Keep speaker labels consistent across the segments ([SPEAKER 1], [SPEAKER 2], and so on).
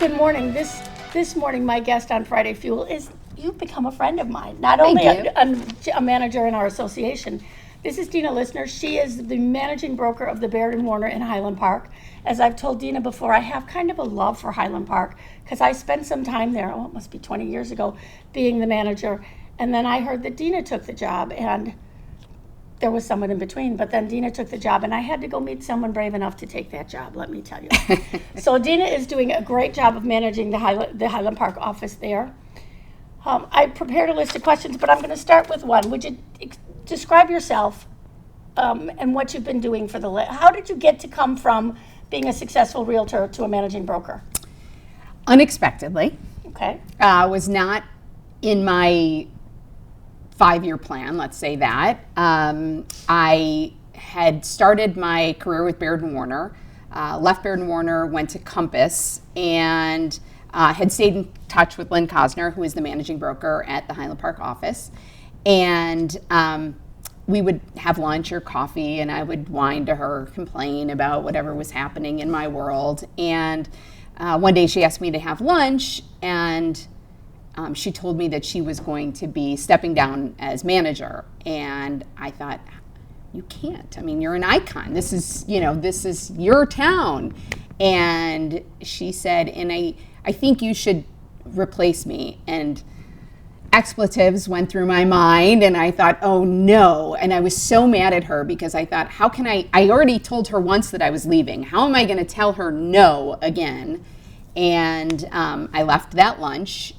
[SPEAKER 1] Good morning. This morning, my guest on Friday Fuel is, you've become a friend of mine. Not only a manager in our association. This is Dina Lissner. She is the managing broker of the Baird & Warner in Highland Park. As I've told Dina before, I have kind of a love for Highland Park because I spent some time there, it must be 20 years ago, being the manager. And then I heard that Dina took the job, and there was someone in between, but then Dina took the job, and I had to go meet someone brave enough to take that job, let me tell you. So Dina is doing a great job of managing the Highland Park office there. I prepared a list of questions, but I'm going to start with one. Would you describe yourself and what you've been doing for how did you get to come from being a successful realtor to a managing broker?
[SPEAKER 2] Unexpectedly.
[SPEAKER 1] Okay.
[SPEAKER 2] Was not in my 5-year plan, let's say that. I had started my career with Baird & Warner, left Baird & Warner, went to Compass, and had stayed in touch with Lynn Cosner, who is the managing broker at the Highland Park office. And we would have lunch or coffee, and I would whine to her, complain about whatever was happening in my world. And one day she asked me to have lunch, and she told me that she was going to be stepping down as manager. And I thought, you can't. I mean, you're an icon. This is your town. And she said, and I think you should replace me. And expletives went through my mind, and I thought, oh no. And I was so mad at her because I thought, how can I already told her once that I was leaving. How am I going to tell her no again? And I left that lunch.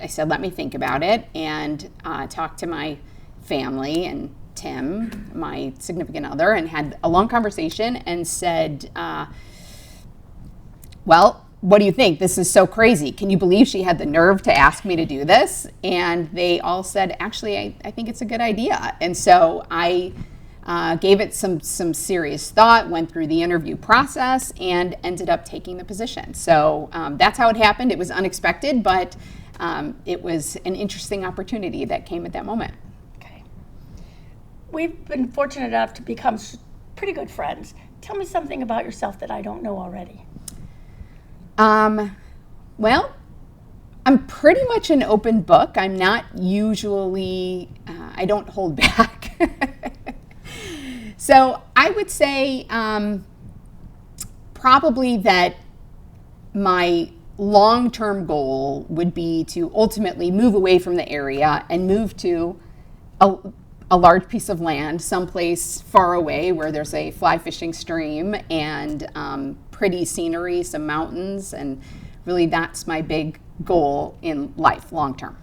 [SPEAKER 2] I said, let me think about it, and talked to my family and Tim, my significant other, and had a long conversation and said, well, what do you think? This is so crazy. Can you believe she had the nerve to ask me to do this? And they all said, actually, I think it's a good idea. And so I gave it some serious thought, went through the interview process, and ended up taking the position. So that's how it happened. It was unexpected, but it was an interesting opportunity that came at that moment.
[SPEAKER 1] Okay. We've been fortunate enough to become pretty good friends. Tell me something about yourself that I don't know already.
[SPEAKER 2] Well, I'm pretty much an open book. I'm not usually, I don't hold back. So I would say probably that my long-term goal would be to ultimately move away from the area and move to a large piece of land, someplace far away where there's a fly fishing stream and pretty scenery, some mountains, and really that's my big goal in life, long-term.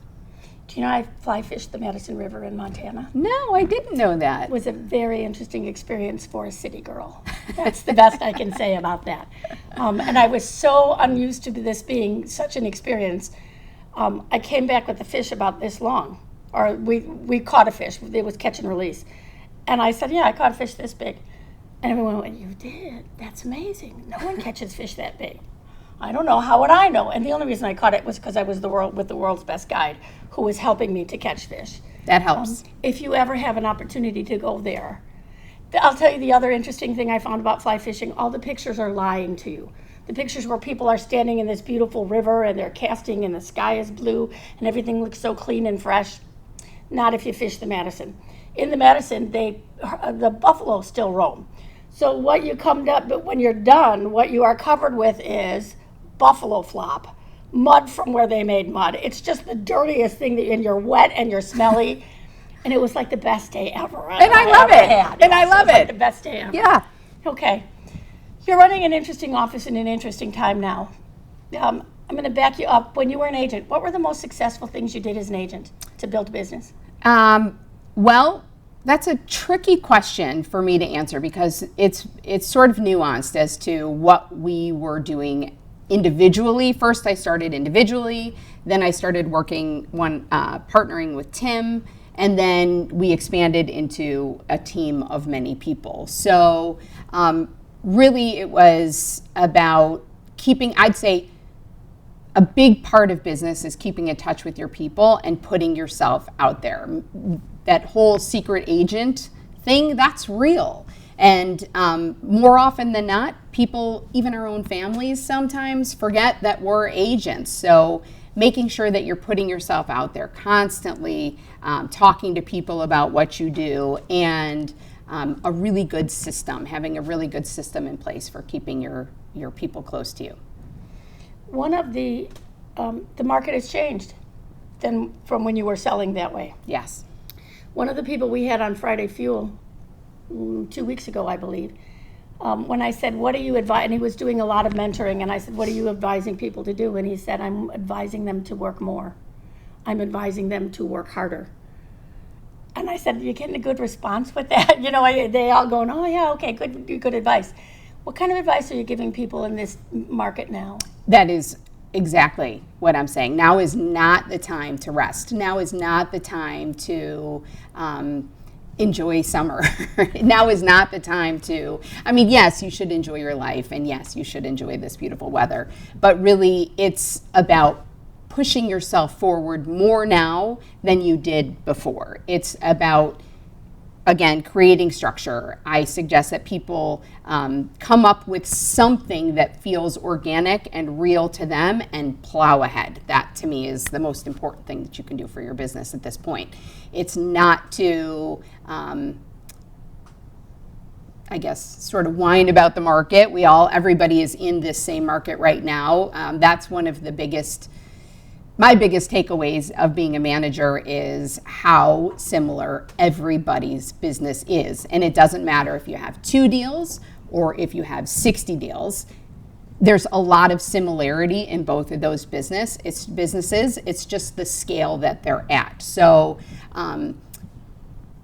[SPEAKER 1] Do you know I fly fished the Madison River in Montana?
[SPEAKER 2] No, I didn't know that.
[SPEAKER 1] It was a very interesting experience for a city girl. That's the best I can say about that. And I was so unused to this being such an experience. I came back with a fish about this long, or we caught a fish. It was catch and release. And I said, yeah, I caught a fish this big. And everyone went, you did? That's amazing. No one catches fish that big. I don't know. How would I know? And the only reason I caught it was because I was with the world's best guide who was helping me to catch fish.
[SPEAKER 2] That helps.
[SPEAKER 1] If you ever have an opportunity to go there, I'll tell you the other interesting thing I found about fly fishing. All the pictures are lying to you. The pictures where people are standing in this beautiful river and they're casting and the sky is blue and everything looks so clean and fresh. Not if you fish the Madison. In the Madison, the buffalo still roam. So what you come up, but when you're done, what you are covered with is buffalo flop, mud from where they made mud. It's just the dirtiest thing, and you're wet and you're smelly. And it was like the best day ever.
[SPEAKER 2] And I love it. And I love it.
[SPEAKER 1] Like the best day ever.
[SPEAKER 2] Yeah.
[SPEAKER 1] Okay. You're running an interesting office in an interesting time now. I'm going to back you up. When you were an agent, what were the most successful things you did as an agent to build a business?
[SPEAKER 2] Well, that's a tricky question for me to answer because it's sort of nuanced as to what we were doing individually. First, I started individually. Then I started partnering with Tim. And then we expanded into a team of many people. So really it was about I'd say a big part of business is keeping in touch with your people and putting yourself out there. That whole secret agent thing, that's real. And more often than not, people, even our own families sometimes, forget that we're agents. So making sure that you're putting yourself out there constantly, talking to people about what you do, and a really good system, having a really good system in place for keeping your people close to you.
[SPEAKER 1] One of the market has changed from when you were selling that way.
[SPEAKER 2] Yes.
[SPEAKER 1] One of the people we had on Friday Fuel 2 weeks ago, I believe, when I said, what do you advise, and he was doing a lot of mentoring, and I said, what are you advising people to do? And he said, I'm advising them to work more. I'm advising them to work harder. And I said, you're getting a good response with that? You know, they all going, oh yeah, okay, good advice. What kind of advice are you giving people in this market now?
[SPEAKER 2] That is exactly what I'm saying. Now is not the time to rest. Now is not the time to enjoy summer. Now is not the time to, I mean, yes, you should enjoy your life, and yes, you should enjoy this beautiful weather, but really it's about pushing yourself forward more now than you did before. It's about, again, creating structure. I suggest that people come up with something that feels organic and real to them and plow ahead. That, to me, is the most important thing that you can do for your business at this point. It's not to, I guess, sort of whine about the market. Everybody is in this same market right now. That's one of the my biggest takeaways of being a manager is how similar everybody's business is. And it doesn't matter if you have 2 deals or if you have 60 deals. There's a lot of similarity in both of those businesses. It's just the scale that they're at. So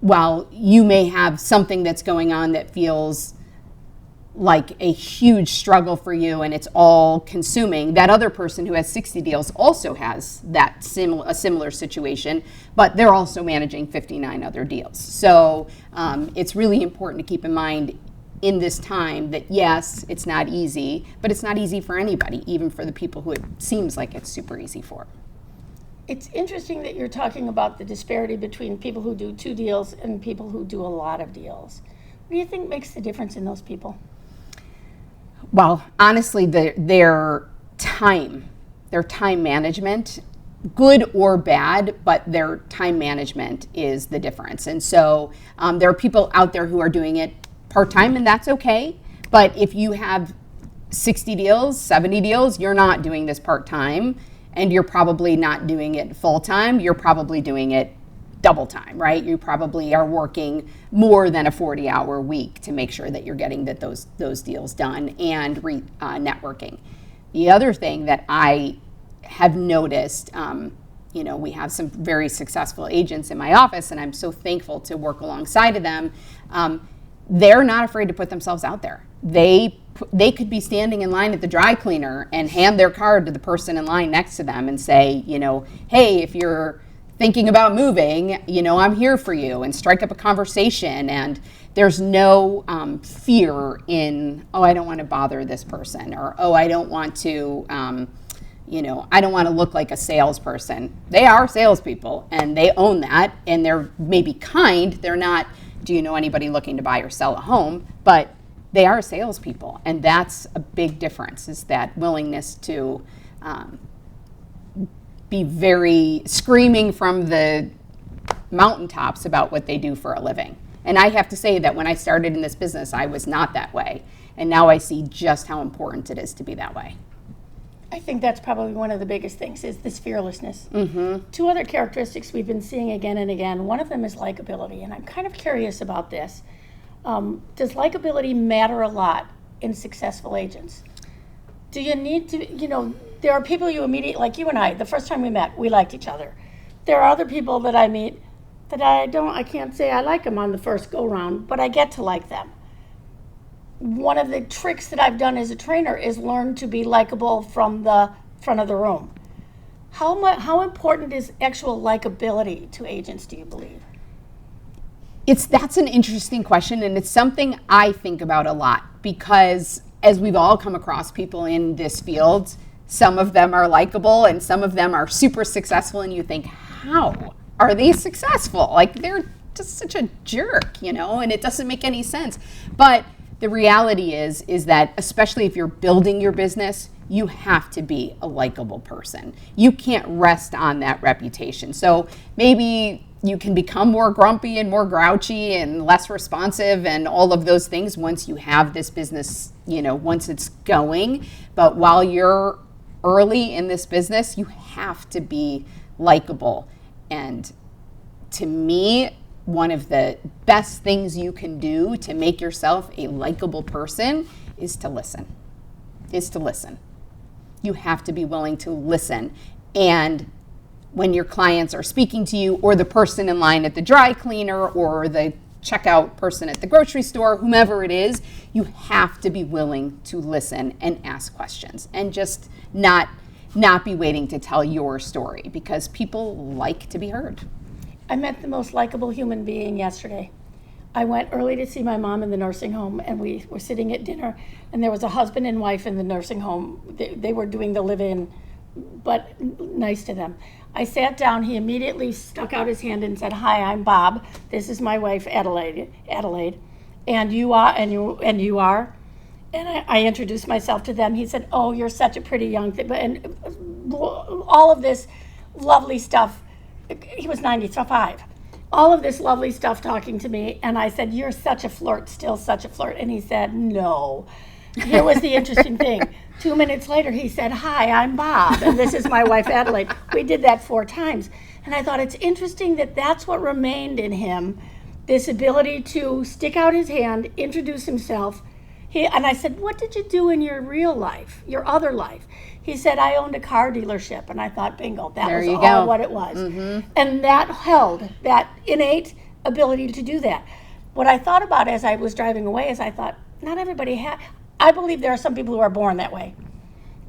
[SPEAKER 2] while you may have something that's going on that feels like a huge struggle for you and it's all consuming, that other person who has 60 deals also has a similar situation, but they're also managing 59 other deals. So it's really important to keep in mind in this time that yes, it's not easy, but it's not easy for anybody, even for the people who it seems like it's super easy for.
[SPEAKER 1] It's interesting that you're talking about the disparity between people who do 2 deals and people who do a lot of deals. What do you think makes the difference in those people?
[SPEAKER 2] Well, honestly, their time management, good or bad, but their time management is the difference. And so there are people out there who are doing it part-time, and that's okay. But if you have 60 deals, 70 deals, you're not doing this part-time, and you're probably not doing it full-time. You're probably doing it double time, right? You probably are working more than a 40-hour week to make sure that you're getting those deals done and networking. The other thing that I have noticed, we have some very successful agents in my office, and I'm so thankful to work alongside of them. They're not afraid to put themselves out there. They could be standing in line at the dry cleaner and hand their card to the person in line next to them and say, hey, if you're thinking about moving, I'm here for you, and strike up a conversation. And there's no fear in, I don't want to bother this person, or, I don't want to, I don't want to look like a salesperson. They are salespeople, and they own that, and they're maybe kind. They're not, do you know anybody looking to buy or sell a home? But they are salespeople, and that's a big difference, is that willingness to be very screaming from the mountaintops about what they do for a living. And I have to say that when I started in this business, I was not that way. And now I see just how important it is to be that way.
[SPEAKER 1] I think that's probably one of the biggest things, is this fearlessness.
[SPEAKER 2] Mm-hmm.
[SPEAKER 1] 2 other characteristics we've been seeing again and again. One of them is likability, and I'm kind of curious about this. Does likability matter a lot in successful agents? Do you need to, there are people you immediately, like you and I, the first time we met, we liked each other. There are other people that I meet that I can't say I like them on the first go round, but I get to like them. One of the tricks that I've done as a trainer is learn to be likable from the front of the room. How important is actual likability to agents, do you believe?
[SPEAKER 2] That's an interesting question, and it's something I think about a lot, because as we've all come across people in this field, some of them are likable and some of them are super successful, and you think, how are they successful? Like, they're just such a jerk, and it doesn't make any sense. But the reality is that especially if you're building your business, you have to be a likable person. You can't rest on that reputation. So maybe you can become more grumpy and more grouchy and less responsive and all of those things once you have this business, once it's going. But while you're early in this business, you have to be likable. And to me, one of the best things you can do to make yourself a likable person is to listen. You have to be willing to listen. And when your clients are speaking to you, or the person in line at the dry cleaner, or the checkout person at the grocery store, whomever it is, you have to be willing to listen and ask questions, and just not be waiting to tell your story, because people like to be heard.
[SPEAKER 1] I met the most likable human being yesterday. I went early to see my mom in the nursing home, and we were sitting at dinner, and there was a husband and wife in the nursing home. They were doing the live-in, but nice to them. I sat down. He immediately stuck out his hand and said, "Hi, I'm Bob. This is my wife, Adelaide. And you are, and you are." And I introduced myself to them. He said, "Oh, you're such a pretty young thing," and all of this lovely stuff. He was 95. All of this lovely stuff talking to me, and I said, "You're such a flirt, still such a flirt." And he said, "No." Here was the interesting thing. 2 minutes later, he said, "Hi, I'm Bob, and this is my wife, Adelaide." We did that 4 times. And I thought it's interesting that that's what remained in him, this ability to stick out his hand, introduce himself. And I said, "What did you do in your real life, your other life?" He said, "I owned a car dealership." And I thought, bingo, that was all what it was. Mm-hmm. And that held, that innate ability to do that. What I thought about as I was driving away is I thought, not everybody I believe there are some people who are born that way.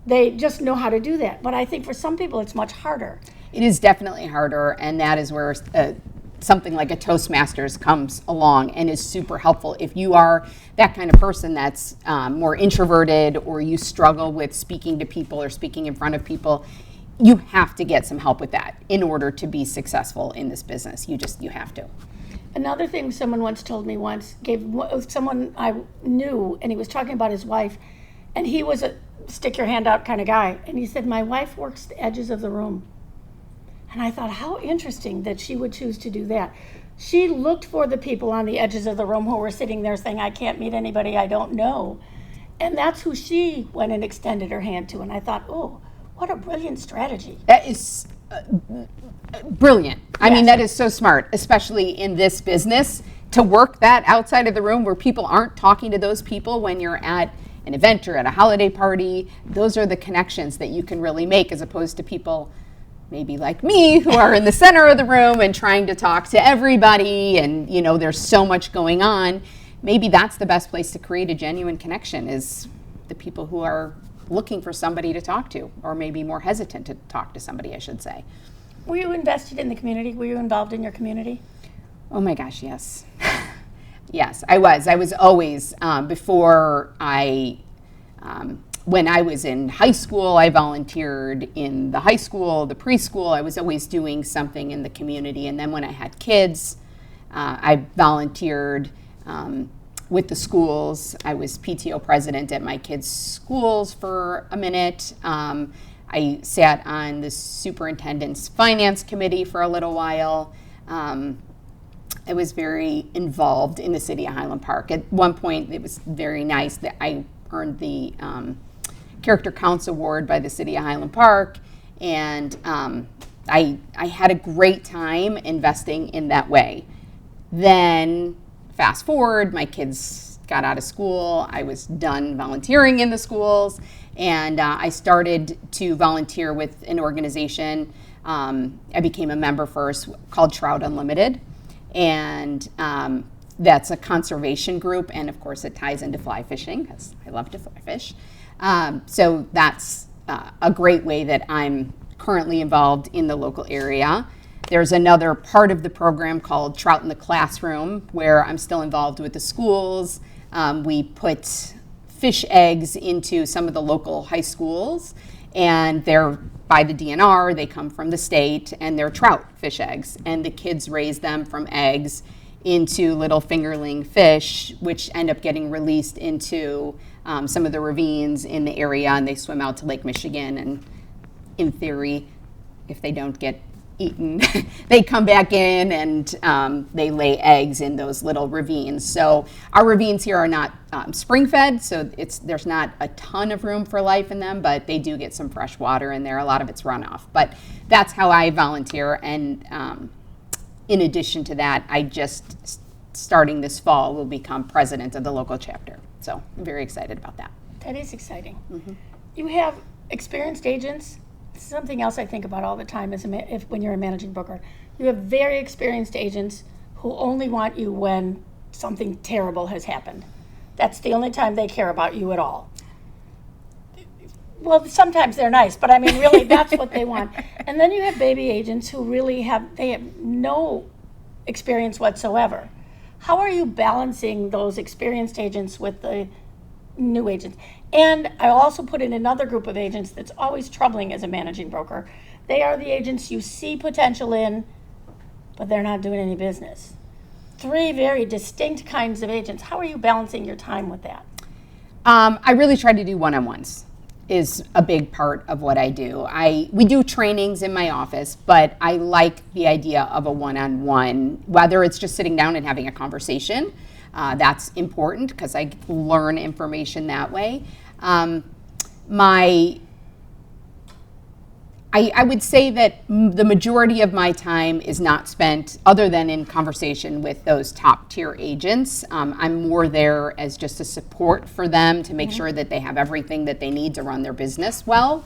[SPEAKER 1] They just know how to do that. But I think for some people it's much harder.
[SPEAKER 2] It is definitely harder, and that is where something like a Toastmasters comes along and is super helpful. If you are that kind of person that's more introverted, or you struggle with speaking to people or speaking in front of people, you have to get some help with that in order to be successful in this business. You have to.
[SPEAKER 1] Another thing someone once told me someone I knew, and he was talking about his wife, and he was a stick your hand out kind of guy, and he said, "My wife works the edges of the room." And I thought, how interesting that she would choose to do that. She looked for the people on the edges of the room who were sitting there saying, "I can't meet anybody I don't know." And that's who she went and extended her hand to. And I thought, oh, what a brilliant strategy.
[SPEAKER 2] That is brilliant. I mean, that is so smart, especially in this business, to work that outside of the room where people aren't talking to those people when you're at an event or at a holiday party. Those are the connections that you can really make, as opposed to people maybe like me who are in the center of the room and trying to talk to everybody, and there's so much going on. Maybe that's the best place to create a genuine connection, is the people who are looking for somebody to talk to, or maybe more hesitant to talk to somebody, I should say.
[SPEAKER 1] Were you invested in the community? Were you involved in your community?
[SPEAKER 2] Oh my gosh, yes. Yes, I was. I was always, when I was in high school, I volunteered in the high school, the preschool. I was always doing something in the community. And then when I had kids, I volunteered with the schools. I was PTO president at my kids' schools for a minute. I sat on the superintendent's finance committee for a little while. I was very involved in the city of Highland Park. At one point, it was very nice that I earned the Character Counts Award by the city of Highland Park, and I had a great time investing in that way. Then fast forward, my kids got out of school. I was done volunteering in the schools, and I started to volunteer with an organization. I became a member first, called Trout Unlimited, and that's a conservation group, and of course it ties into fly fishing, because I love to fly fish. So that's a great way that I'm currently involved in the local area. There's another part of the program called Trout in the Classroom, where I'm still involved with the schools. We put fish eggs into some of the local high schools, and they're by the DNR, they come from the state, and they're trout fish eggs, and the kids raise them from eggs, into little fingerling fish, which end up getting released into some of the ravines in the area, and they swim out to Lake Michigan. And in theory, if they don't get eaten, they come back in and they lay eggs in those little ravines. So our ravines here are not spring-fed, so there's not a ton of room for life in them, but they do get some fresh water in there. A lot of it's runoff. But that's how I volunteer. And in addition to that, I just, starting this fall, will become president of the local chapter. So I'm very excited about that.
[SPEAKER 1] That is exciting. Mm-hmm. You have experienced agents. Something else I think about all the time is when you're a managing broker. You have very experienced agents who only want you when something terrible has happened. That's the only time they care about you at all. Well, sometimes they're nice, but I mean, really, that's what they want. And then you have baby agents who really have no experience whatsoever. How are you balancing those experienced agents with the new agents? And I also put in another group of agents that's always troubling as a managing broker. They are the agents you see potential in, but they're not doing any business. Three very distinct kinds of agents. How are you balancing your time with that?
[SPEAKER 2] I really try to do one-on-ones. Is a big part of what I do. We do trainings in my office, but I like the idea of a one-on-one, whether it's just sitting down and having a conversation. That's important because I learn information that way. I would say that the majority of my time is not spent other than in conversation with those top tier agents. I'm more there as just a support for them to make sure that they have everything that they need to run their business well.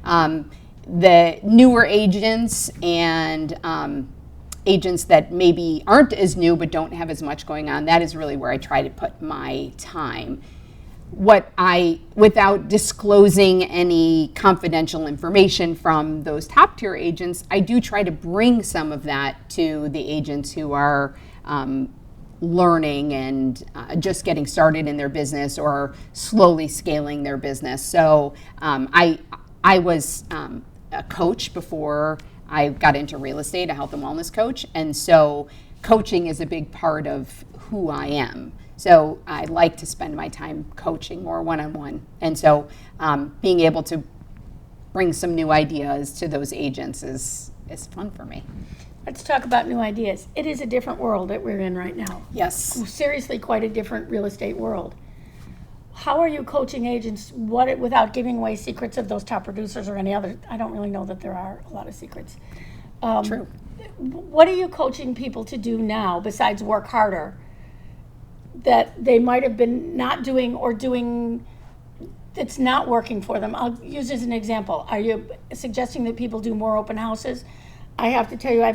[SPEAKER 2] The newer agents and agents that maybe aren't as new but don't have as much going on, that is really where I try to put my time. Without disclosing any confidential information from those top tier agents, I do try to bring some of that to the agents who are learning and just getting started in their business or slowly scaling their business. So I was a coach before I got into real estate, a health and wellness coach, and so coaching is a big part of who I am. So I like to spend my time coaching more one-on-one. And so being able to bring some new ideas to those agents is fun for me.
[SPEAKER 1] Let's talk about new ideas. It is a different world that we're in right now.
[SPEAKER 2] Yes.
[SPEAKER 1] Seriously, quite a different real estate world. How are you coaching agents without giving away secrets of those top producers or any other? I don't really know that there are a lot of secrets.
[SPEAKER 2] True.
[SPEAKER 1] What are you coaching people to do now besides work harder that they might have been not doing or doing that's not working for them? I'll use as an example. Are you suggesting that people do more open houses? I have to tell you, I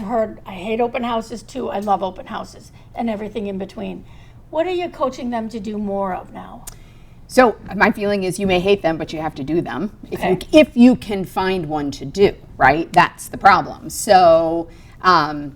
[SPEAKER 1] hate open houses too. I love open houses and everything in between. What are you coaching them to do more of now?
[SPEAKER 2] So my feeling is you may hate them, but you have to do them
[SPEAKER 1] Okay.
[SPEAKER 2] if you can find one to do, right? That's the problem. So I'm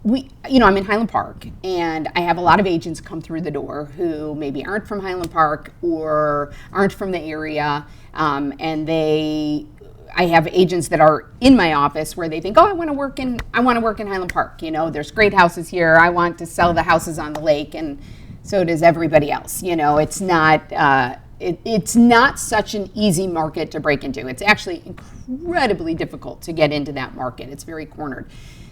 [SPEAKER 2] in Highland Park, and I have a lot of agents come through the door who maybe aren't from Highland Park or aren't from the area, and I have agents that are in my office where they think, oh, I want to work in Highland Park. There's great houses here. I want to sell the houses on the lake, and so does everybody else. It's not. It's not such an easy market to break into. It's actually incredibly difficult to get into that market. It's very cornered.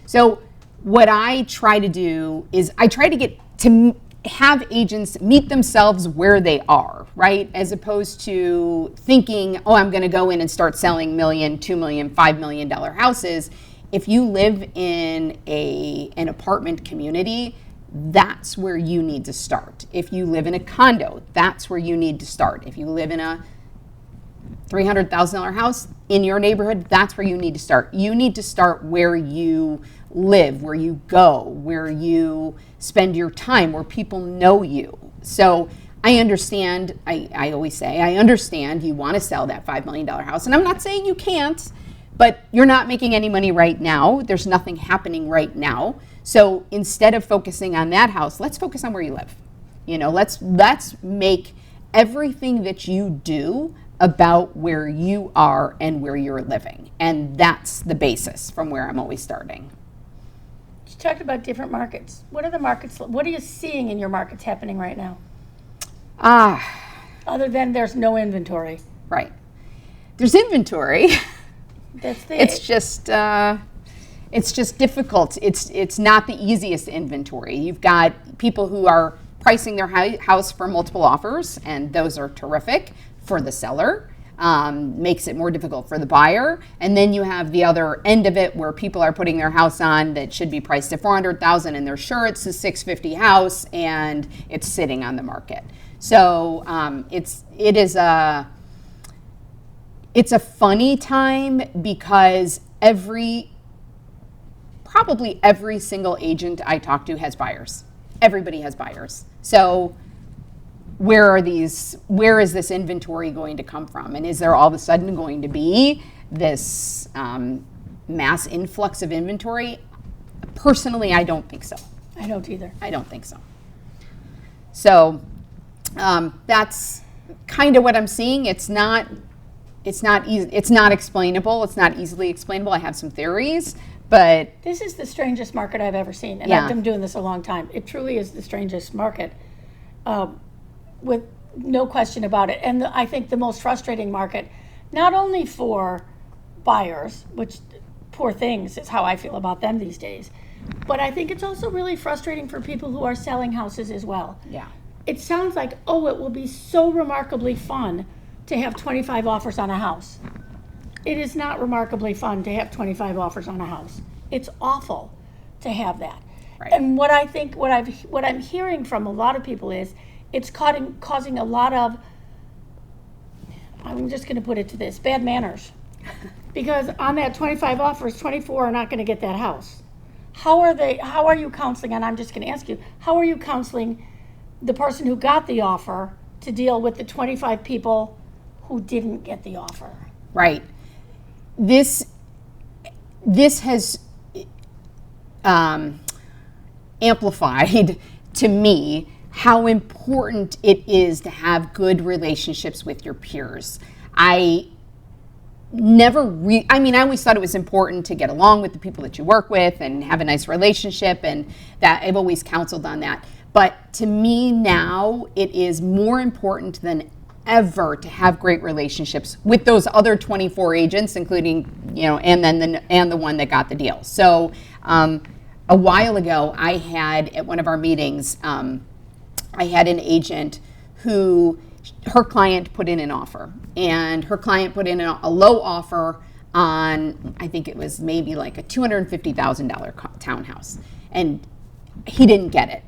[SPEAKER 2] So what I try to do is I try to have agents meet themselves where they are, right? As opposed to thinking, oh, I'm going to go in and start selling $1 million, $2 million, $5 million houses. If you live in an apartment community, that's where you need to start. If you live in a condo, that's where you need to start. If you live in a $300,000 house in your neighborhood, that's where you need to start. You need to start where you live, where you go, where you spend your time, where people know you. So I understand, I always say, I understand you want to sell that $5 million house. And I'm not saying you can't, but you're not making any money right now. There's nothing happening right now. So instead of focusing on that house, let's focus on where you live. Let's make everything that you do about where you are and where you're living. And that's the basis from where I'm always starting.
[SPEAKER 1] talked about different markets. What are you seeing in your markets happening right now? Other than there's no inventory.
[SPEAKER 2] Right. There's inventory.
[SPEAKER 1] That's
[SPEAKER 2] it's just difficult. It's not the easiest inventory. You've got people who are pricing their house for multiple offers, and those are terrific for the seller. Makes it more difficult for the buyer. And then you have the other end of it where people are putting their house on that should be priced at $400,000 and they're sure it's a $650 house and it's sitting on the market. So it's a funny time because probably every single agent I talk to has buyers. Everybody has buyers. So where is this inventory going to come from? And is there all of a sudden going to be this mass influx of inventory? Personally, I don't think so.
[SPEAKER 1] I don't either.
[SPEAKER 2] I don't think so. So that's kind of what I'm seeing. It's not explainable. It's not easily explainable. I have some theories, but
[SPEAKER 1] this is the strangest market I've ever seen, and
[SPEAKER 2] yeah.
[SPEAKER 1] I've been doing this a long time. It truly is the strangest market, with no question about it. And I think the most frustrating market, not only for buyers, which poor things is how I feel about them these days, but I think it's also really frustrating for people who are selling houses as well.
[SPEAKER 2] Yeah.
[SPEAKER 1] It sounds like, it will be so remarkably fun to have 25 offers on a house. It is not remarkably fun to have 25 offers on a house. It's awful to have that.
[SPEAKER 2] Right.
[SPEAKER 1] And what I'm hearing from a lot of people is it's causing a lot of, I'm just going to put it to this, bad manners. Because on that 25 offers, 24 are not going to get that house. How are you counseling, and I'm just going to ask you, how are you counseling the person who got the offer to deal with the 25 people who didn't get the offer?
[SPEAKER 2] Right. This has amplified to me how important it is to have good relationships with your peers. I always thought it was important to get along with the people that you work with and have a nice relationship, and that I've always counseled on that. But to me now, it is more important than ever to have great relationships with those other 24 agents, including, and the one that got the deal. So a while ago, I had at one of our meetings, I had an agent who, her client put in an offer, and her client put in a low offer on, I think it was maybe like a $250,000 townhouse, and he didn't get it.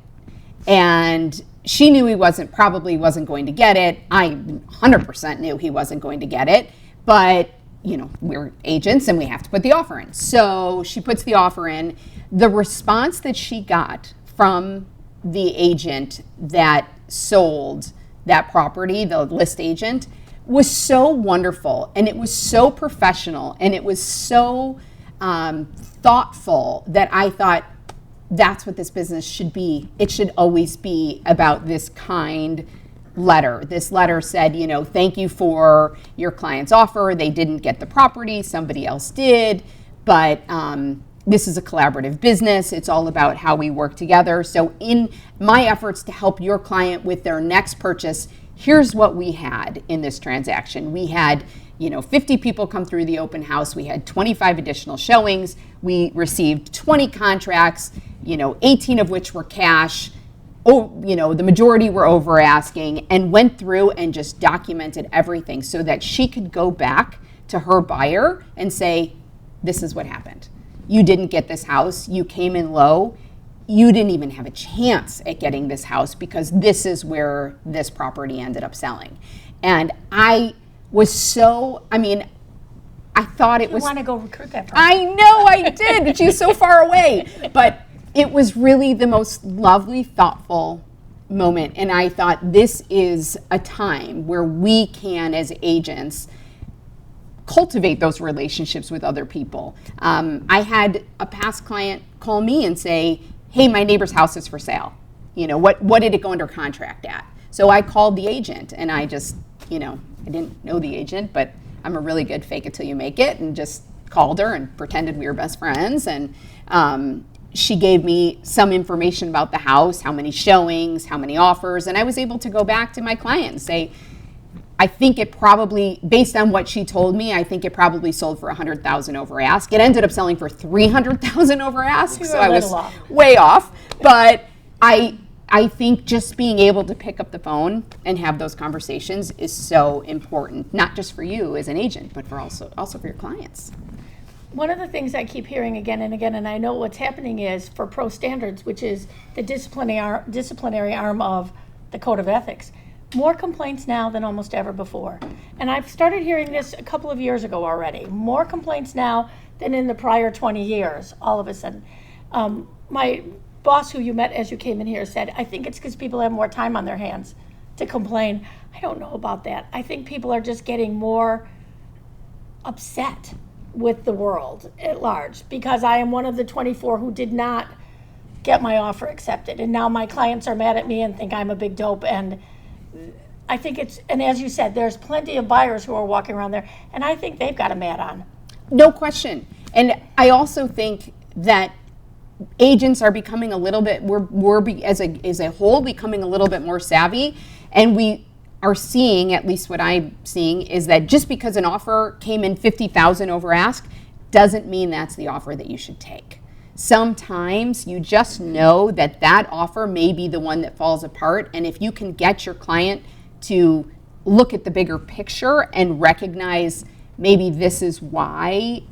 [SPEAKER 2] And she knew he probably wasn't going to get it. I 100% knew he wasn't going to get it, but we're agents and we have to put the offer in. So she puts the offer in. The response that she got from the agent that sold that property, the list agent, was so wonderful, and it was so professional, and it was so thoughtful that I thought, that's what this business should be. It should always be about this kind letter. This letter said, thank you for your client's offer. They didn't get the property, somebody else did, but this is a collaborative business. It's all about how we work together. So in my efforts to help your client with their next purchase, here's what we had in this transaction. We had 50 people come through the open house. We had 25 additional showings. We received 20 contracts, 18 of which were cash. The majority were over asking, and went through and just documented everything so that she could go back to her buyer and say, this is what happened. You didn't get this house. You came in low. You didn't even have a chance at getting this house because this is where this property ended up selling. And I was so, I thought it was.
[SPEAKER 1] You want to go recruit that person.
[SPEAKER 2] I know I did, but she's so far away. But it was really the most lovely, thoughtful moment. And I thought, this is a time where we can, as agents, cultivate those relationships with other people. I had a past client call me and say, hey, my neighbor's house is for sale. What did it go under contract at? So I called the agent, and I just, I didn't know the agent, but I'm a really good fake it till you make it, and just called her and pretended we were best friends. And she gave me some information about the house, how many showings, how many offers, and I was able to go back to my client and say, I think it probably, based on what she told me, I think it probably sold for $100,000 over ask. It ended up selling for $300,000 over ask, so I was way off. But I think just being able to pick up the phone and have those conversations is so important, not just for you as an agent, but for also for your clients.
[SPEAKER 1] One of the things I keep hearing again and again, and I know what's happening is for pro standards, which is the disciplinary arm of the Code of Ethics, more complaints now than almost ever before. And I've started hearing this a couple of years ago already. More complaints now than in the prior 20 years, all of a sudden. My boss, who you met as you came in here, said, I think it's because people have more time on their hands to complain. I don't know about that. I think people are just getting more upset with the world at large because I am one of the 24 who did not get my offer accepted. And now my clients are mad at me and think I'm a big dope. And I think and as you said, there's plenty of buyers who are walking around there, and I think they've got a mad on.
[SPEAKER 2] No question. And I also think that agents are becoming a little bit, as a whole, becoming a little bit more savvy, and we are seeing, at least what I'm seeing, is that just because an offer came in $50,000 over ask doesn't mean that's the offer that you should take. Sometimes you just know that offer may be the one that falls apart, and if you can get your client to look at the bigger picture and recognize maybe this is why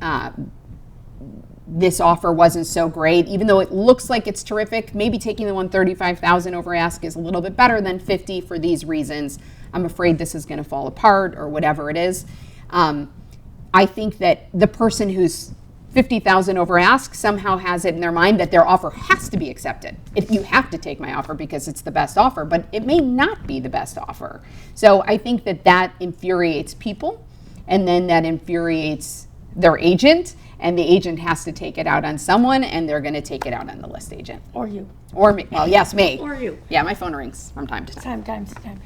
[SPEAKER 2] this offer wasn't so great, even though it looks like it's terrific, maybe taking the $135,000 over ask is a little bit better than 50 for these reasons. I'm afraid this is going to fall apart or whatever it is. I think that the person who's $50,000 over ask somehow has it in their mind that their offer has to be accepted. You have to take my offer because it's the best offer, but it may not be the best offer. So I think that infuriates people, and then that infuriates their agent, and the agent has to take it out on someone, and they're going to take it out on the list agent.
[SPEAKER 1] Or you.
[SPEAKER 2] Or me. Well, yes, me.
[SPEAKER 1] Or you.
[SPEAKER 2] Yeah, my phone rings from time to time.
[SPEAKER 1] Time to time.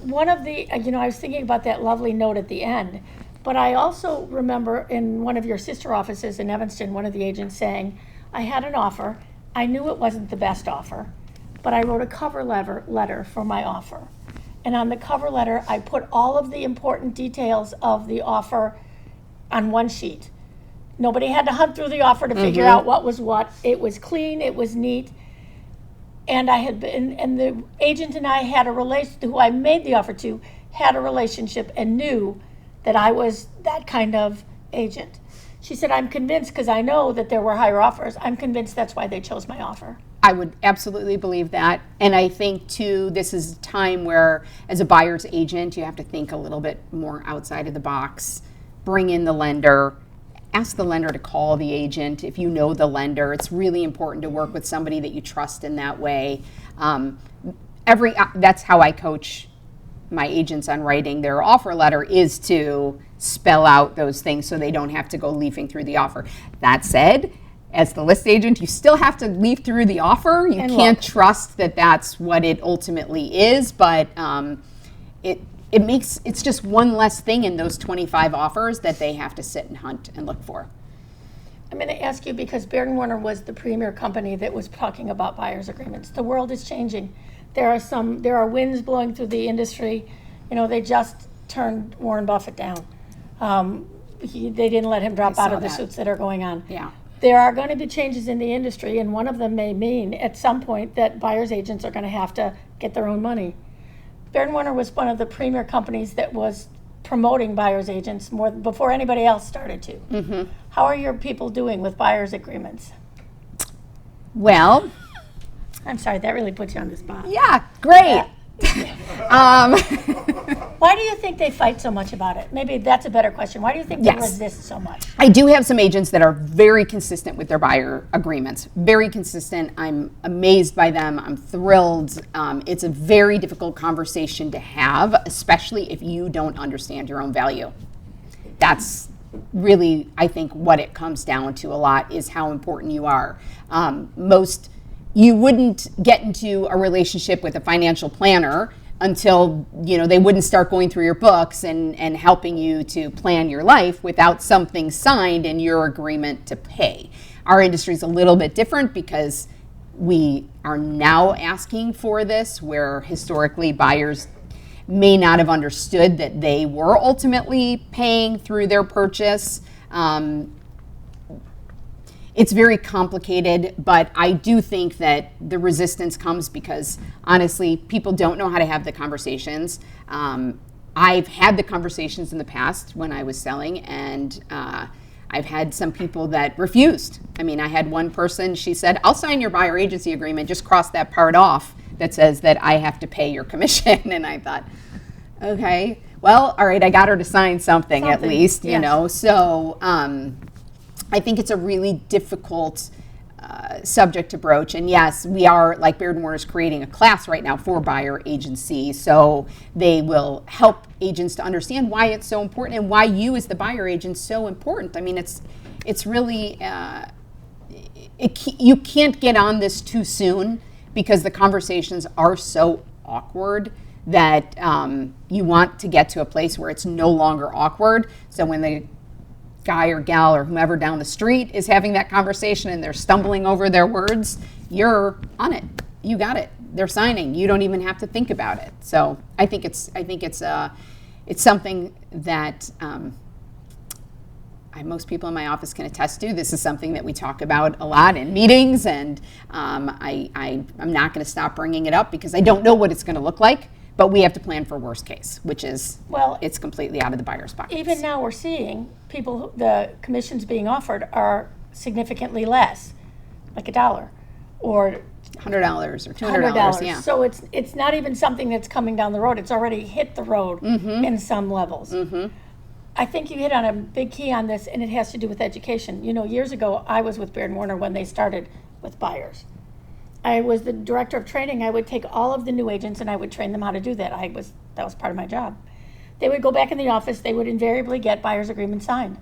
[SPEAKER 1] One of the, I was thinking about that lovely note at the end, but I also remember in one of your sister offices in Evanston, one of the agents saying, I had an offer. I knew it wasn't the best offer, but I wrote a cover letter for my offer. And on the cover letter, I put all of the important details of the offer on one sheet. Nobody had to hunt through the offer to figure out what was what. It was clean, it was neat. And and the agent and I had who I made the offer to, had a relationship and knew that I was that kind of agent. She said, I'm convinced, because I know that there were higher offers, I'm convinced that's why they chose my offer.
[SPEAKER 2] I would absolutely believe that. And I think, too, this is a time where, as a buyer's agent, you have to think a little bit more outside of the box. Bring in the lender. Ask the lender to call the agent if you know the lender. It's really important to work with somebody that you trust in that way. That's how I coach my agents on writing their offer letter, is to spell out those things so they don't have to go leafing through the offer. That said, as the list agent, you still have to leaf through the offer. You can't trust that that's what it ultimately is, but it's just one less thing in those 25 offers that they have to sit and hunt and look for.
[SPEAKER 1] I'm going to ask you, because Baird & Warner was the premier company that was talking about buyer's agreements. The world is changing. There are winds blowing through the industry. They just turned Warren Buffett down. They didn't let him drop out of the suits that are going on.
[SPEAKER 2] Yeah.
[SPEAKER 1] There are going to be changes in the industry, and one of them may mean at some point that buyer's agents are going to have to get their own money. Baird & Warner was one of the premier companies that was promoting buyer's agents before anybody else started to. Mm-hmm. How are your people doing with buyer's agreements?
[SPEAKER 2] Well,
[SPEAKER 1] I'm sorry, that really puts you on the spot.
[SPEAKER 2] Yeah, great.
[SPEAKER 1] Why do you think they fight so much about it? Maybe that's a better question. Why do you think they resist so much?
[SPEAKER 2] I do have some agents that are very consistent with their buyer agreements. Very consistent. I'm amazed by them. I'm thrilled. It's a very difficult conversation to have, especially if you don't understand your own value. That's really, I think, what it comes down to a lot, is how important you are. You wouldn't get into a relationship with a financial planner until they wouldn't start going through your books and helping you to plan your life without something signed and your agreement to pay. Our industry is a little bit different because we are now asking for this, where historically buyers may not have understood that they were ultimately paying through their purchase. It's very complicated, but I do think that the resistance comes because, honestly, people don't know how to have the conversations. I've had the conversations in the past when I was selling, and I've had some people that refused. I mean, I had one person, she said, I'll sign your buyer agency agreement, just cross that part off that says that I have to pay your commission. And I thought, okay, well, all right, I got her to sign something at least, you know. So I think it's a really difficult subject to broach. And yes, we are, like Baird & Warner's, creating a class right now for buyer agency. So they will help agents to understand why it's so important and why you as the buyer agent is so important. I mean, it's really, you can't get on this too soon because the conversations are so awkward that you want to get to a place where it's no longer awkward. So when the guy or gal or whomever down the street is having that conversation and they're stumbling over their words, you're on it. You got it. They're signing. You don't even have to think about it. So I think it's something that most people in my office can attest to. This is something that we talk about a lot in meetings, and I'm not going to stop bringing it up because I don't know what it's going to look like. But we have to plan for worst case, which is, it's completely out of the buyer's pockets.
[SPEAKER 1] Even now we're seeing people, the commissions being offered are significantly less, like $1 or
[SPEAKER 2] $100 or $200. Yeah.
[SPEAKER 1] So it's not even something that's coming down the road. It's already hit the road in some levels. I think you hit on a big key on this, and it has to do with education. You know, years ago, I was with Baird & Warner when they started with buyers. I was the director of training. I would take all of the new agents and I would train them how to do that. That was part of my job. They would go back in the office. They would invariably get buyer's agreement signed.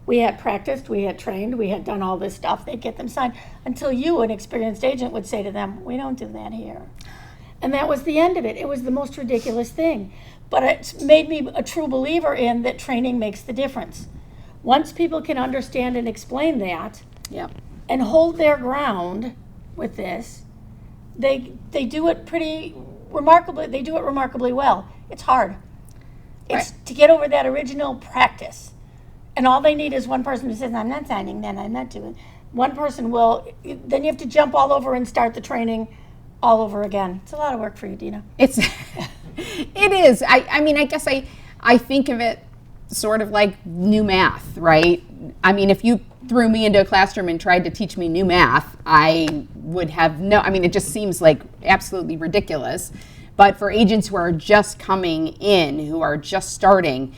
[SPEAKER 1] We had practiced, we had trained, we had done all this stuff. They'd get them signed until you, an experienced agent, would say to them, we don't do that here. And that was the end of it. It was the most ridiculous thing. But it's made me a true believer in that training makes the difference. Once people can understand and explain that and hold their ground with this, they do it remarkably well. It's hard. It's to get over that original practice. And all they need is one person who says, I'm not signing that, I'm not doing. One person will, then you have to jump all over and start the training all over again. It's a lot of work for you, Dina.
[SPEAKER 2] It is. I mean, I guess I think of it sort of like new math, right? I mean, if you threw me into a classroom and tried to teach me new math, I would have it just seems like absolutely ridiculous. But for agents who are just coming in, who are just starting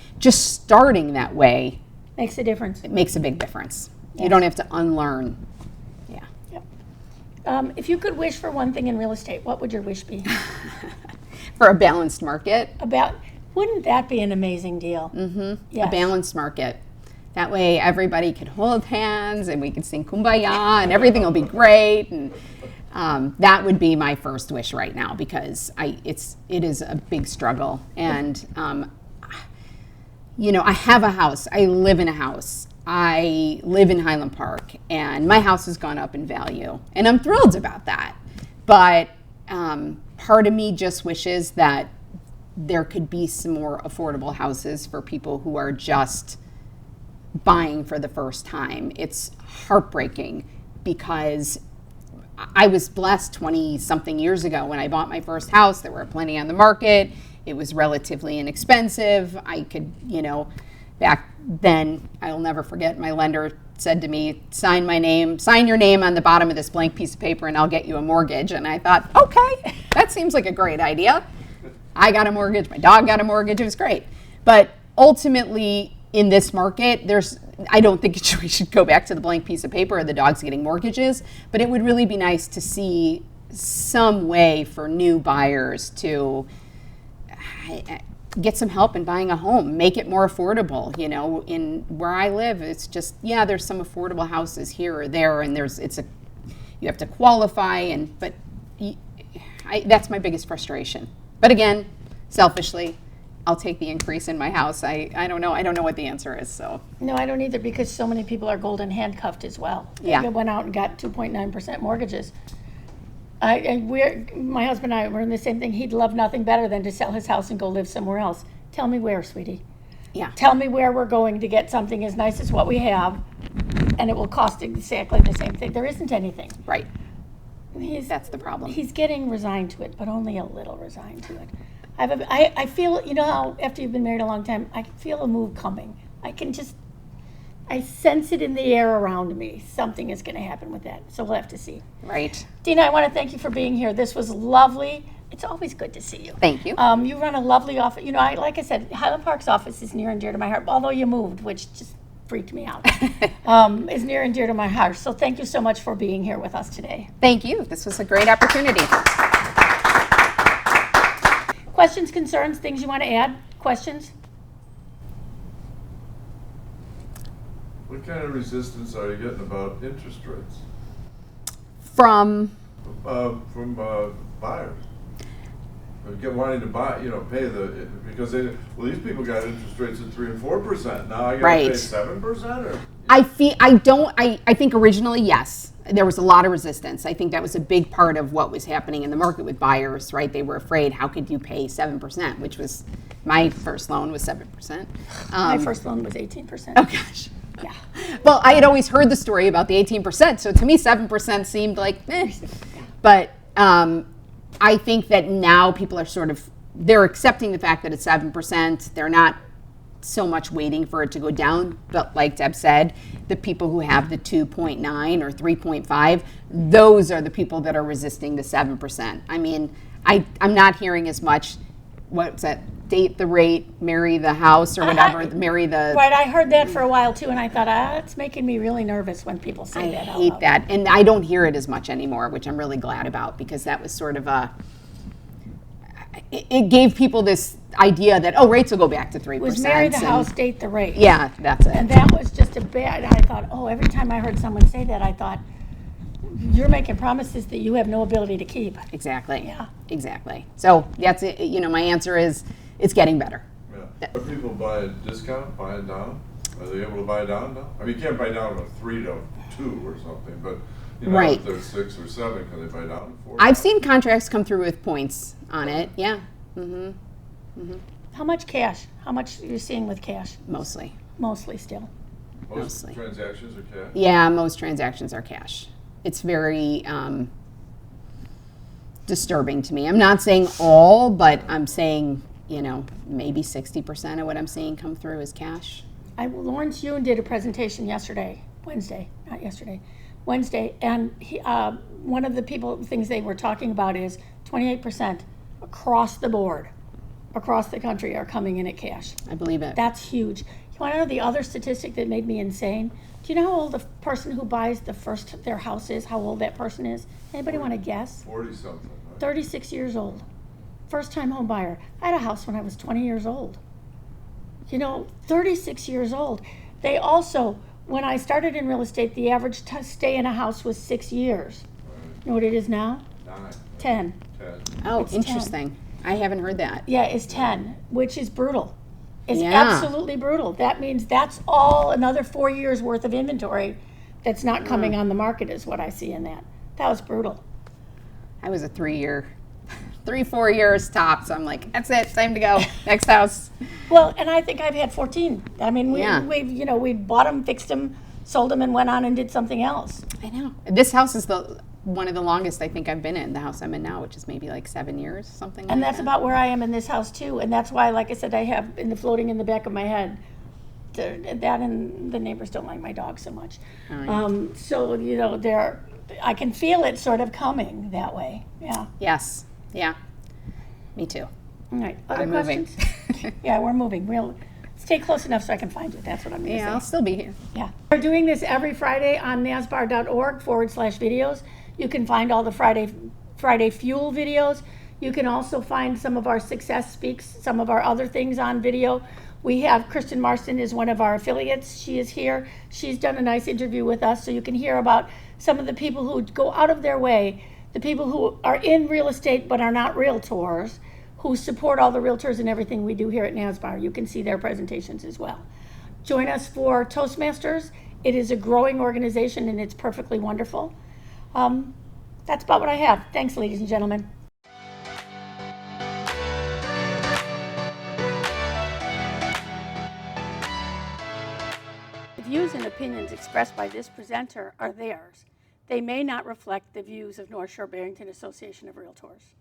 [SPEAKER 2] that way,
[SPEAKER 1] makes a difference.
[SPEAKER 2] It makes a big difference. Yes. You don't have to unlearn. Yeah.
[SPEAKER 1] Yep. If you could wish for one thing in real estate, what would your wish be?
[SPEAKER 2] For a balanced market.
[SPEAKER 1] Wouldn't that be an amazing deal?
[SPEAKER 2] Mm-hmm. Yes. A balanced market. That way everybody could hold hands and we could sing Kumbaya and everything will be great. And that would be my first wish right now because it is a big struggle. And I have a house. I live in a house. I live in Highland Park and my house has gone up in value and I'm thrilled about that. But part of me just wishes that there could be some more affordable houses for people who are just buying for the first time. It's heartbreaking because I was blessed 20-something years ago when I bought my first house. There were plenty on the market. It was relatively inexpensive. I could, back then, I'll never forget, my lender said to me, sign your name on the bottom of this blank piece of paper and I'll get you a mortgage. And I thought, okay, that seems like a great idea. I got a mortgage, my dog got a mortgage, it was great. But ultimately, in this market, I don't think we should go back to the blank piece of paper or the dogs getting mortgages, but it would really be nice to see some way for new buyers to get some help in buying a home, make it more affordable. In where I live, it's just, there's some affordable houses here or there, and you have to qualify, that's my biggest frustration. But again, selfishly, I'll take the increase in my house. I don't know. I don't know what the answer is. So
[SPEAKER 1] No, I don't either, because so many people are golden handcuffed as well.
[SPEAKER 2] Yeah.
[SPEAKER 1] They went out and got 2.9% mortgages. My husband and I were in the same thing. He'd love nothing better than to sell his house and go live somewhere else. Tell me where, sweetie.
[SPEAKER 2] yeah,
[SPEAKER 1] Tell me where we're going to get something as nice as what we have, and it will cost exactly the same thing. There isn't anything.
[SPEAKER 2] right.
[SPEAKER 1] That's
[SPEAKER 2] the problem.
[SPEAKER 1] He's getting resigned to it, but only a little resigned to it. I feel, you know how after you've been married a long time, I can feel a move coming. I sense it in the air around me. Something is going to happen with that, so we'll have to see.
[SPEAKER 2] Right.
[SPEAKER 1] Dina, I want to thank you for being here. This was lovely. It's always good to see you.
[SPEAKER 2] Thank you.
[SPEAKER 1] You run a lovely office. You know, like I said, Highland Park's office is near and dear to my heart, although you moved, which just freaked me out. Is near and dear to my heart. So thank you so much for being here with us today.
[SPEAKER 2] Thank you. This was a great opportunity.
[SPEAKER 1] Questions, concerns, things you want to add? Questions?
[SPEAKER 3] What kind of resistance are you getting about interest rates
[SPEAKER 2] From
[SPEAKER 3] from buyers? Wanting to buy, pay because these people got interest rates at 3% and 4%. Now I got to
[SPEAKER 2] Right.
[SPEAKER 3] pay 7%, or
[SPEAKER 2] I think originally, yes, there was a lot of resistance. I think that was a big part of what was happening in the market with buyers, right? They were afraid, how could you pay 7%, which was, my first loan was 7%.
[SPEAKER 1] My first loan was 18%.
[SPEAKER 2] Oh gosh.
[SPEAKER 1] Yeah.
[SPEAKER 2] Well, I had always heard the story about the 18%, so to me 7% seemed like, eh. But I think that now people are they're accepting the fact that it's 7%. They're not so much waiting for it to go down, but like Deb said, the people who have the 2.9 or 3.5, those are the people that are resisting the 7%. I mean, I'm not hearing as much, what's that, date the rate, marry the house, or whatever, marry the...
[SPEAKER 1] Right, I heard that for a while too, and I thought, it's making me really nervous when people say
[SPEAKER 2] I
[SPEAKER 1] that out
[SPEAKER 2] hate
[SPEAKER 1] loud.
[SPEAKER 2] that, and I don't hear it as much anymore, which I'm really glad about, because that was sort of it gave people this idea that, rates will go back to 3%.
[SPEAKER 1] It was marry the house, date the rate.
[SPEAKER 2] Yeah, that's it.
[SPEAKER 1] And that was just I thought, every time I heard someone say that, I thought, you're making promises that you have no ability to keep.
[SPEAKER 2] Exactly.
[SPEAKER 1] Yeah.
[SPEAKER 2] Exactly. So that's it. My answer is, it's getting better.
[SPEAKER 3] yeah. Are people buy a discount, buy it down? Are they able to buy down now? I mean, you can't buy down a 3 to 2 or something, but
[SPEAKER 2] Right.
[SPEAKER 3] if they're 6 or 7, can they buy down to 4?
[SPEAKER 2] I've seen contracts come through with points on it. Yeah.
[SPEAKER 1] How much cash? How much are you seeing with cash?
[SPEAKER 2] Mostly.
[SPEAKER 1] Mostly still.
[SPEAKER 3] Most
[SPEAKER 2] mostly.
[SPEAKER 3] transactions are cash.
[SPEAKER 2] Yeah, most transactions are cash. It's very disturbing to me. I'm not saying all, but I'm saying, maybe 60% of what I'm seeing come through is cash.
[SPEAKER 1] Lawrence Yoon did a presentation Wednesday, and one of the things they were talking about is 28% across the board, across the country, are coming in at cash.
[SPEAKER 2] I believe it.
[SPEAKER 1] That's huge. You want to know the other statistic that made me insane? Do you know how old the person who buys their house is? How old that person is? Anybody want to guess?
[SPEAKER 3] 40-something. Right?
[SPEAKER 1] 36 years old. First-time home buyer. I had a house when I was 20 years old. 36 years old. They also, when I started in real estate, the average stay in a house was 6 years. You know what it is now?
[SPEAKER 3] 9.
[SPEAKER 1] 10.
[SPEAKER 3] 10.
[SPEAKER 2] Oh,
[SPEAKER 1] It's 10.
[SPEAKER 2] interesting. I haven't heard that.
[SPEAKER 1] Yeah, it's 10, which is brutal. It's
[SPEAKER 2] Yeah.
[SPEAKER 1] absolutely brutal. That means that's all another 4 years worth of inventory that's not coming on the market, is what I see in that. That was brutal.
[SPEAKER 2] I was a 4 years tops. I'm like, that's it, time to go. Next house.
[SPEAKER 1] Well, and I think I've had 14. I mean,
[SPEAKER 2] Yeah.
[SPEAKER 1] we bought them, fixed them, sold them, and went on and did something else.
[SPEAKER 2] I know. This house is one of the longest I think I've been in, the house I'm in now, which is maybe like 7 years, something
[SPEAKER 1] And
[SPEAKER 2] like
[SPEAKER 1] that's
[SPEAKER 2] that.
[SPEAKER 1] about where I am in this house too. And that's why, like I said, I have floating in the back of my head. That and the neighbors don't like my dog so much.
[SPEAKER 2] Oh, yeah.
[SPEAKER 1] So I can feel it sort of coming that way. Yeah.
[SPEAKER 2] Yes. Yeah. Me too.
[SPEAKER 1] All right. Other
[SPEAKER 2] I'm moving.
[SPEAKER 1] questions? Yeah, we're moving. We'll stay close enough so I can find you. That's what I'm going to say.
[SPEAKER 2] Yeah, I'll still be here.
[SPEAKER 1] Yeah. We're doing this every Friday on nasbar.org/videos. You can find all the Friday Fuel videos. You can also find some of our Success Speaks, some of our other things on video. We have Kristen Marston is one of our affiliates. She is here. She's done a nice interview with us, so you can hear about some of the people who go out of their way, the people who are in real estate but are not realtors, who support all the realtors and everything we do here at NASBAR. You can see their presentations as well. Join us for Toastmasters. It is a growing organization and it's perfectly wonderful. That's about what I have. Thanks, ladies and gentlemen. The views and opinions expressed by this presenter are theirs. They may not reflect the views of North Shore-Barrington Association of Realtors.